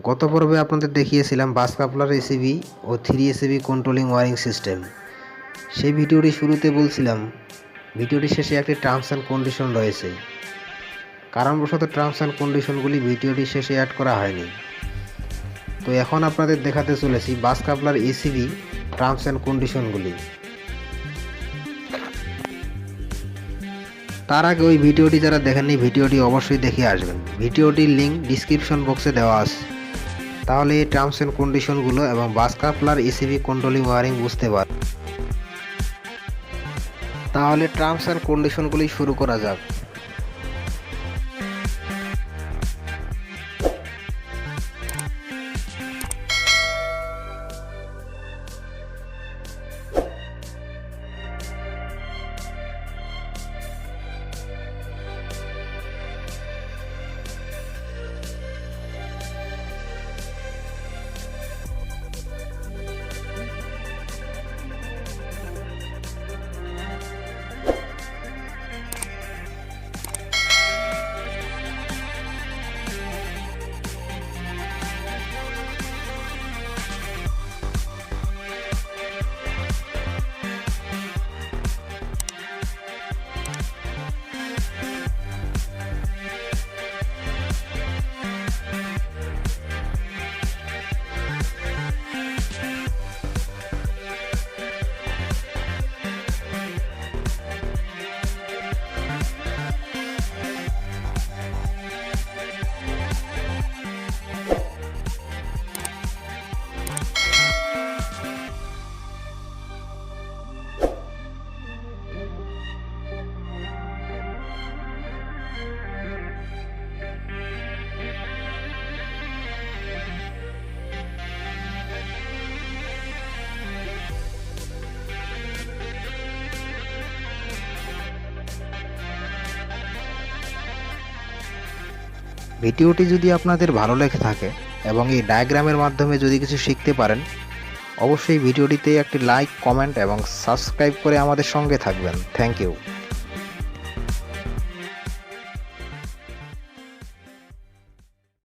গত পর্বে আপনাদের দেখিয়েছিলাম বাস কাপলার এসিবি ও 3 এসিবি কন্ট্রোলিং ওয়ারিং সিস্টেম। সেই ভিডিওটি শুরুতে বলছিলাম ভিডিওটি শেষে একটি টার্মস অ্যান্ড কন্ডিশন রয়েছে, কারণবশত টার্মস অ্যান্ড কন্ডিশনগুলি ভিডিওটি শেষে অ্যাড করা হয়নি। তো এখন আপনাদের দেখাতে চলেছি বাস কাপলার এসিবি টার্মস অ্যান্ড কন্ডিশনগুলি। তার আগে ওই ভিডিওটি যারা দেখেননি ভিডিওটি অবশ্যই দেখে আসবেন। ভিডিওটির লিঙ্ক ডিসক্রিপশন বক্সে দেওয়া আছে, তাহলে এই টার্মস অ্যান্ড কন্ডিশনগুলো এবং বাস কাপলার এসিবি কন্ট্রোলিং ওয়ারিং বুঝতে পার। তাহলে টার্মস অ্যান্ড কন্ডিশনগুলি শুরু করা যাক। ভিডিওটি যদি আপনাদের ভালো লেগে থাকে এবং এই ডায়াগ্রামের মাধ্যমে যদি কিছু শিখতে পারেন, অবশ্যই ভিডিওটিতে একটি লাইক, কমেন্ট এবং সাবস্ক্রাইব করে আমাদের সঙ্গে থাকবেন। Thank you.